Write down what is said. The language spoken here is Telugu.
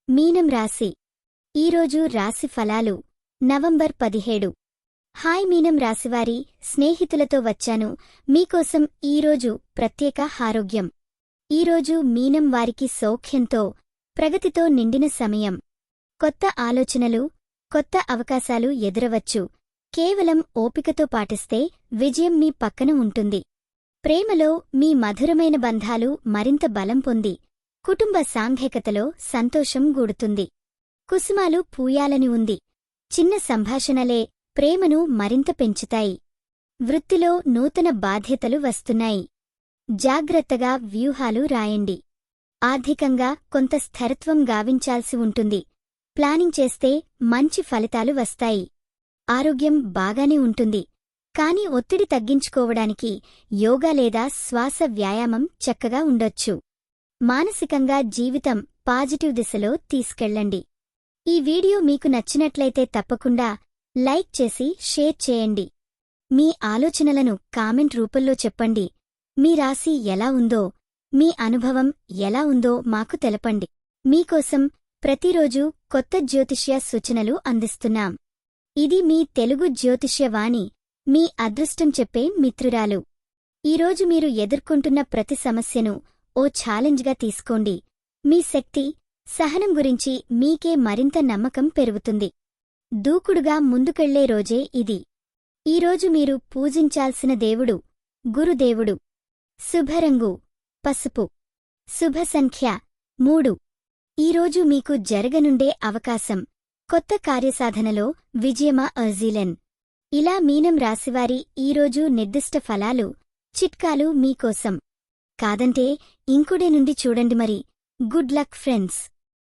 మీనం రాశి ఈరోజు రాశి ఫలాలు నవంబర్ 17. హాయ్ మీనం రాశివారి స్నేహితులతో వచ్చాను మీకోసం ఈరోజు ప్రత్యేక ఆరోగ్యం. ఈరోజు మీనం వారికి సౌఖ్యంతో ప్రగతితో నిండిన సమయం. కొత్త ఆలోచనలు కొత్త అవకాశాలు ఎదురవచ్చు. కేవలం ఓపికతో పాటిస్తే విజయం మీ పక్కన ఉంటుంది. ప్రేమలో మీ మధురమైన బంధాలు మరింత బలం పొంది కుటుంబ సాంఘికతలో సంతోషం గూడుతుంది. కుసుమాలు పూయాలని ఉంది. చిన్న సంభాషణలే ప్రేమను మరింత పెంచుతాయి. వృత్తిలో నూతన బాధ్యతలు వస్తున్నాయి. జాగ్రత్తగా వ్యూహాలు రాయండి. ఆర్థికంగా కొంత స్థిరత్వం గావించాల్సి ఉంటుంది. ప్లానింగ్ చేస్తే మంచి ఫలితాలు వస్తాయి. ఆరోగ్యం బాగానే ఉంటుంది. కాని ఒత్తిడి తగ్గించుకోవడానికి యోగా లేదా శ్వాస వ్యాయామం చక్కగా ఉండొచ్చు. మానసికంగా జీవితం పాజిటివ్ దిశలో తీసుకెళ్లండి. ఈ వీడియో మీకు నచ్చినట్లయితే తప్పకుండా లైక్ చేసి షేర్ చేయండి. మీ ఆలోచనలను కామెంట్ రూపంలో చెప్పండి. మీ రాశి ఎలా ఉందో, మీ అనుభవం ఎలా ఉందో మాకు తెలపండి. మీకోసం ప్రతిరోజూ కొత్త జ్యోతిష్య సూచనలు అందిస్తున్నాం. ఇది మీ తెలుగు జ్యోతిష్యవాణి, మీ అదృష్టం చెప్పే మిత్రురాలు. ఈరోజు మీరు ఎదుర్కొంటున్న ప్రతి సమస్యను ఓ ఛాలెంజ్గా తీసుకోండి. మీ శక్తి, సహనం గురించి మీకే మరింత నమ్మకం పెరుగుతుంది. దూకుడుగా ముందుకెళ్లే రోజే ఇది. ఈరోజు మీరు పూజించాల్సిన దేవుడు గురుదేవుడు. శుభరంగు పసుపు. శుభ సంఖ్య 3. ఈరోజు మీకు జరగనుండే అవకాశం కొత్త కార్యసాధనలో విజయమా అర్జీలెన్. ఇలా మీనం రాశివారి ఈరోజు నిర్దిష్ట ఫలాలు చిట్కాలు మీకోసం. కాదంటే ఇంకుడే నుండి చూడండి మరి. Good luck friends.